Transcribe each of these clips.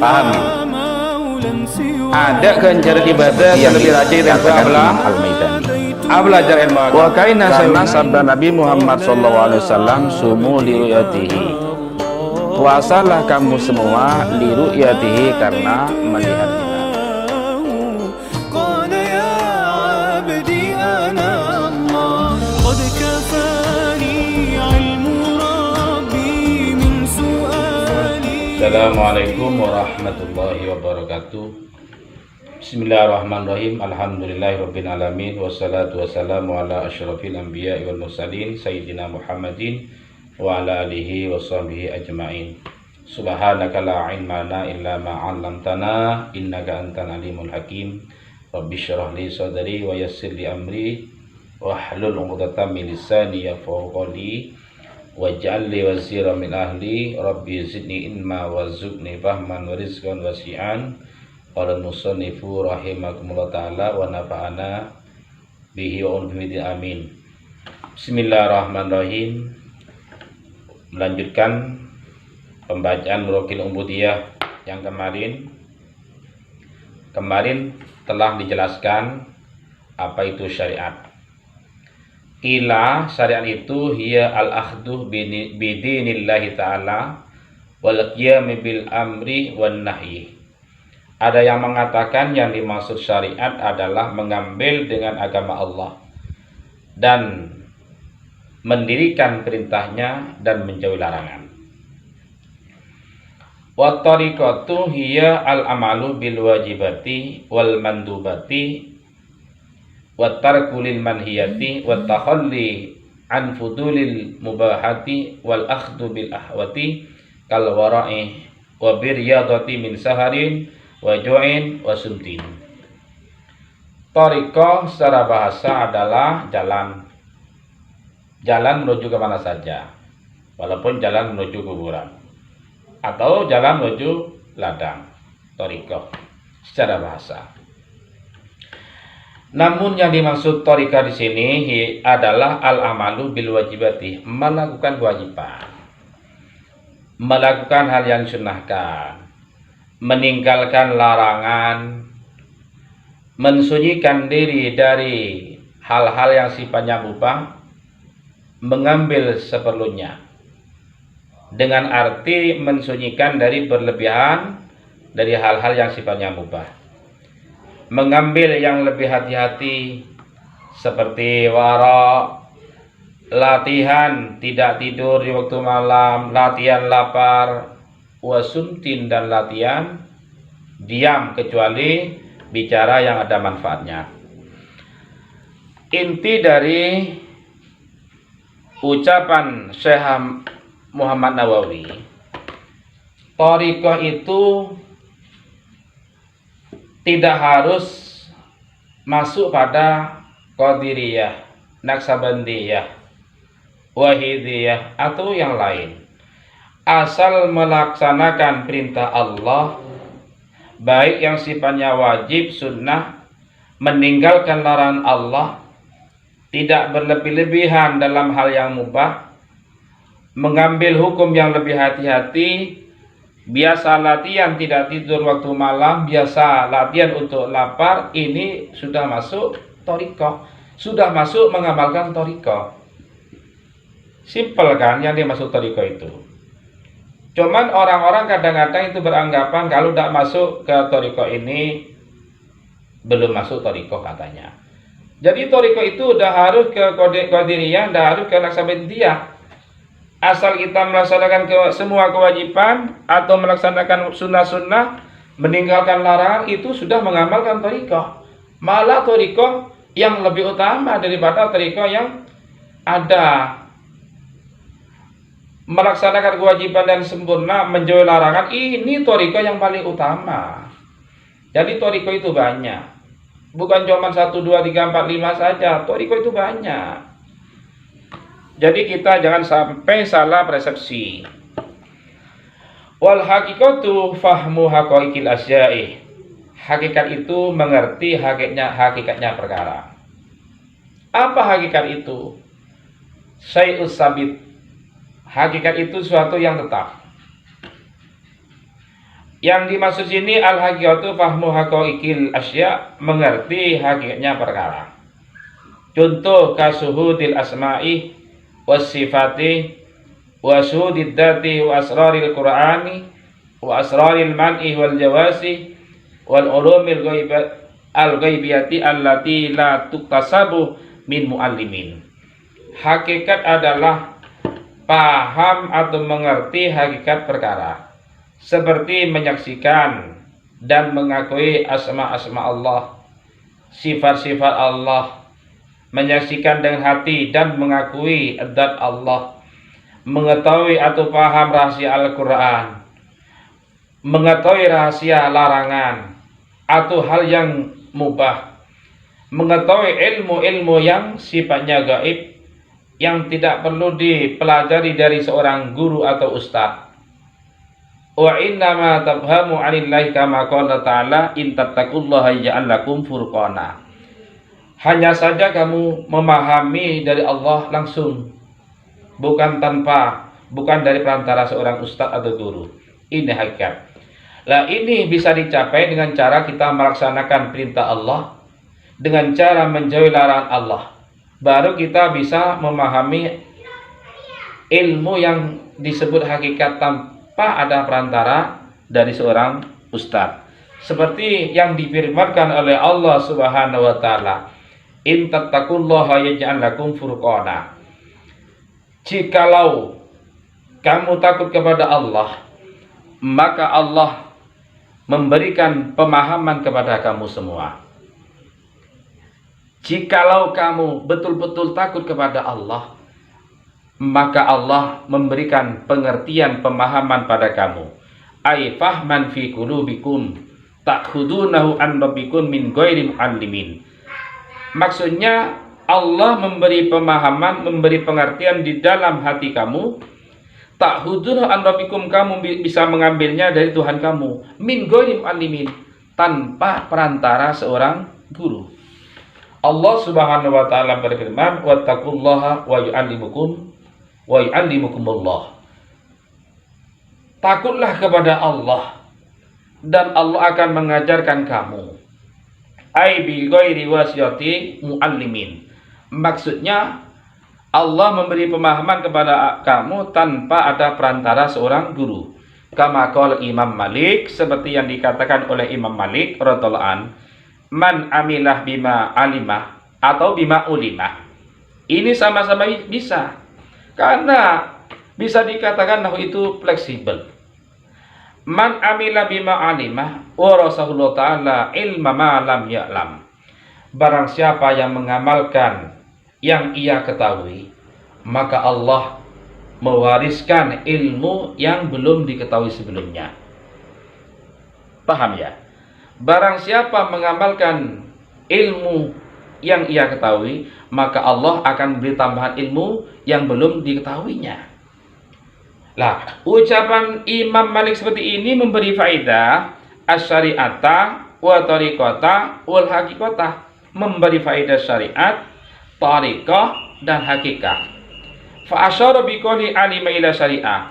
pahami. Ada kan cara ibadah yang lebih rajin daripada belajar ilmu agama. Wa kaina sabda Nabi Muhammad SAW, sumu li ru'yatihi. Puasalah kamu semua li ru'yatihi, karena melihatnya. Assalamualaikum warahmatullahi wabarakatuh. Bismillahirrahmanirrahim. Alhamdulillahirabbil alamin, wassalatu wassalamu ala asyrafil anbiya'i wal mursalin sayyidina Muhammadin wa ala alihi washabbihi ajmain. Subhanaka la ilma lana illa ma 'allamtana innaka antal alimul hakim. Rabbi shrah li sadri wa yassir li amri wahlul 'uqdatam min lisani yafqahu qawli waj'al li wazira min ahli rabbi zidni ilma warzuqni fahman wa rizqan wasi'an. Qala musannifu rahimakumullah ta'ala wa nafa'ana bihi wa unbimiti amin. Bismillahirrahmanirrahim. Melanjutkan pembacaan Nurul Ubudiyah yang kemarin telah dijelaskan apa itu syariat. Ila syariat itu hiya al-akhdu bidinillahi ta'ala wal qiyam bil amri wan nahyi. Ada yang mengatakan yang dimaksud syariat adalah mengambil dengan agama Allah dan mendirikan perintahnya dan menjauhi larangan. Wa tariqatu hiya al-amalu bil wajibati wal mandubati wa tarkulil manhiyati wa takhalli an fudulil mubahati wal akhdhu bil ahwati kal wara'i wa biryadati min saharin wa ju'in wa sumtin. Tariqah secara bahasa adalah jalan menuju ke mana saja, walaupun jalan menuju kuburan atau jalan menuju ladang. Tariqah secara bahasa. Namun yang dimaksud tariqah di sini adalah al-amalu bil wajibati, melakukan kewajiban, melakukan hal yang disunnahkan, meninggalkan larangan, mensunyikan diri dari hal-hal yang sifatnya mubah, mengambil seperlunya. Dengan arti mensunyikan dari berlebihan dari hal-hal yang sifatnya mubah. Mengambil yang lebih hati-hati seperti wara, latihan tidak tidur di waktu malam, latihan lapar, wasumtin, dan latihan diam kecuali bicara yang ada manfaatnya. Inti dari ucapan Syekh Muhammad Nawawi, thariqah itu tidak harus masuk pada Qadiriyah, Naksabandiyah, Wahidiyah atau yang lain. Asal melaksanakan perintah Allah, baik yang sifatnya wajib, sunnah, meninggalkan larangan Allah, tidak berlebih-lebihan dalam hal yang mubah, mengambil hukum yang lebih hati-hati, biasa latihan tidak tidur waktu malam, biasa latihan untuk lapar, ini sudah masuk thariqah, sudah masuk mengamalkan thariqah. Simpel kan yang dimaksud thariqah itu. Cuman orang-orang kadang-kadang itu beranggapan kalau tidak masuk ke thariqah ini belum masuk thariqah katanya. Jadi thariqah itu udah harus ke Qadiriyah, udah harus ke Naksabandiyah. Asal kita melaksanakan semua kewajiban atau melaksanakan sunnah-sunnah, meninggalkan larangan, itu sudah mengamalkan thariqah. Malah thariqah yang lebih utama daripada thariqah yang ada. Melaksanakan kewajiban dan sempurna, menjauhi larangan, ini thariqah yang paling utama. Jadi thariqah itu banyak. Bukan cuma 1, 2, 3, 4, 5 saja. Thariqah itu banyak. Jadi kita jangan sampai salah persepsi. Wal haqiqatu fahmu haqaiqil asya'i. Hakikat itu mengerti hakikatnya perkara. Apa hakikat itu? Syai'us sabit. Hakikat itu suatu yang tetap. Yang dimaksud sini al-haqiqatu fahmu haqaiqil asya, mengerti hakikatnya perkara. Contoh kasuhudil asma'i was sifati wa suhudid dati wa asraril qur'ani wa asraril man'i wal jawasi wal ulumil al-ghaibiyati allati la tuktasabu min muallimin. Hakikat adalah paham atau mengerti hakikat perkara, seperti menyaksikan dan mengakui asma-asma Allah, sifat-sifat Allah, menyaksikan dengan hati dan mengakui zat Allah, mengetahui atau paham rahasia Al-Quran, mengetahui rahasia larangan atau hal yang mubah, mengetahui ilmu-ilmu yang sifatnya gaib yang tidak perlu dipelajari dari seorang guru atau ustadz. Wa innama tafhamu 'anillahi kama qala ta'ala in tattaqullaha yaj'al lakum furqana. Hanya saja kamu memahami dari Allah langsung, bukan dari perantara seorang ustadz atau guru. Ini hakikat. Lah ini bisa dicapai dengan cara kita melaksanakan perintah Allah, dengan cara menjauhi larangan Allah. Baru kita bisa memahami ilmu yang disebut hakikat tanpa ada perantara dari seorang ustadz. Seperti yang difirmankan oleh Allah Subhanahu wa taala, in tattaqullaha yaj'al lakum furqana. Jikalau kamu takut kepada Allah, maka Allah memberikan pemahaman kepada kamu semua. Jikalau kamu betul-betul takut kepada Allah, maka Allah memberikan pengertian pemahaman pada kamu. Ai fahman fi qulubikum ta'khudunahu an rabbikum min ghairi muallimin. Maksudnya Allah memberi pemahaman, memberi pengertian di dalam hati kamu. Ta'khudunahu an rabbikum, kamu bisa mengambilnya dari Tuhan kamu. Min ghairi muallimin, tanpa perantara seorang guru. Allah Subhanahu wa taala berfirman, wattaqullaha wa yu'allimukumullah. Takutlah kepada Allah dan Allah akan mengajarkan kamu. Ai bi ghairi wasiyati muallimin. Maksudnya Allah memberi pemahaman kepada kamu tanpa ada perantara seorang guru. Kama qala Imam Malik, seperti yang dikatakan oleh Imam Malik radhiyallahu an, man amilah bima alimah atau bima ulimah. Ini sama-sama bisa, karena bisa dikatakan nahu itu fleksibel. Man amilah bima alimah warasahullah ta'ala ilma ma lam ya'lam. Barang siapa yang mengamalkan yang ia ketahui, maka Allah mewariskan ilmu yang belum diketahui sebelumnya. Paham ya? Barang siapa mengamalkan ilmu yang ia ketahui, maka Allah akan beri tambahan ilmu yang belum diketahuinya. Lah, ucapan Imam Malik seperti ini memberi faedah asy-syari'ata wa tariqata wal haqiqata, memberi faedah syariat, tariqah dan hakikat. Fa asyara bi qouli alima ila syari'ah.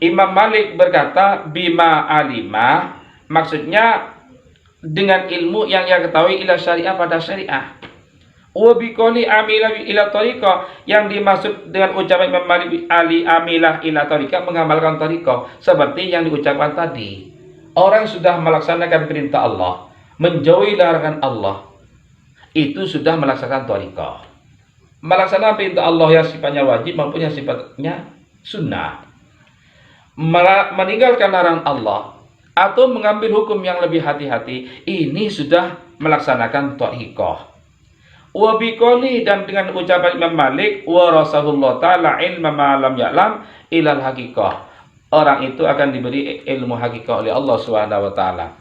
Imam Malik berkata bima alima, maksudnya dengan ilmu yang ia ketahui ila syariah, pada syariah. Wa biqoli amila ila tariqah, yang dimaksud dengan ucapan Imam Malik ali amilah ila tariqah, mengamalkan tariqah, seperti yang diucapkan tadi. Orang sudah melaksanakan perintah Allah, menjauhi larangan Allah, itu sudah melaksanakan tariqah. Melaksanakan perintah Allah yang sifatnya wajib maupun yang sifatnya sunnah. Meninggalkan larangan Allah atau mengambil hukum yang lebih hati-hati, ini sudah melaksanakan tariqah. Wa biqoli, dan dengan ucapan Imam Malik, wa rasulullah ta'ala ilma ma lam ya'lam ilal haqiqah, orang itu akan diberi ilmu hakikat oleh Allah Subhanahu wa taala.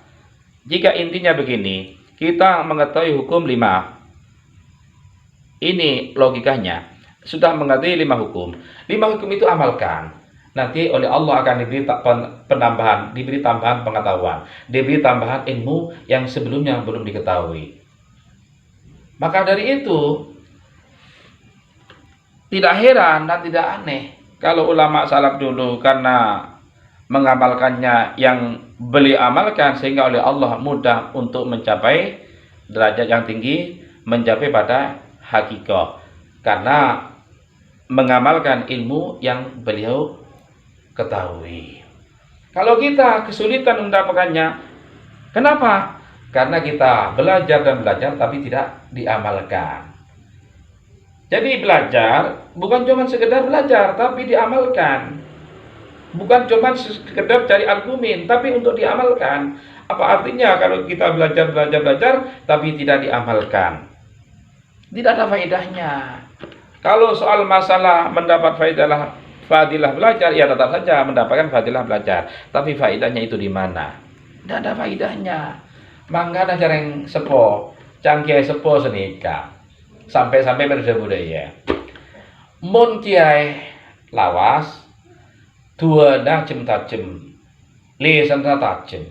Jika intinya begini, kita mengetahui hukum 5. Ini logikanya. Sudah mengetahui 5 hukum. 5 hukum itu amalkan. Nanti oleh Allah akan diberi penambahan, diberi tambahan pengetahuan, diberi tambahan ilmu yang sebelumnya belum diketahui. Maka dari itu tidak heran dan tidak aneh kalau ulama salaf dulu karena mengamalkannya yang beliau amalkan sehingga oleh Allah mudah untuk mencapai derajat yang tinggi, mencapai pada hakikat, karena mengamalkan ilmu yang beliau ketahui. Kalau kita kesulitan mendapatkannya, kenapa? Karena kita belajar dan belajar tapi tidak diamalkan. Jadi belajar bukan cuma sekedar belajar tapi diamalkan. Bukan cuma sekedar cari argumen, tapi untuk diamalkan. Apa artinya kalau kita belajar tapi tidak diamalkan? Tidak ada faedahnya. Kalau soal masalah mendapat fadilah belajar, ya tetap saja mendapatkan fadilah belajar. Tapi faedahnya itu di mana? Tidak ada faedahnya. Mangga ada jarang sepo, cangkiai sepo senika. Sampai-sampai berbudaya. Mun kiai lawas, dua najem tajem, lisan tajem.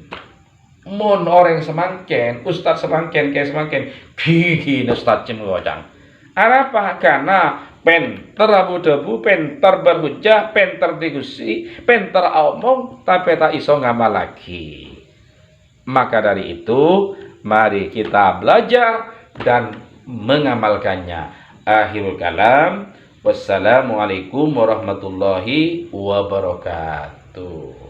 Mun orang semangken, ustaz semangken, kiai semangken, gigi tajem gocang. Apa? Karena penter abu-debu, penter berhujah, penter diskusi, penter omong, tapi tak iso ngamal lagi. Maka dari itu, mari kita belajar dan mengamalkannya. Akhirul kalam. Wassalamualaikum warahmatullahi wabarakatuh.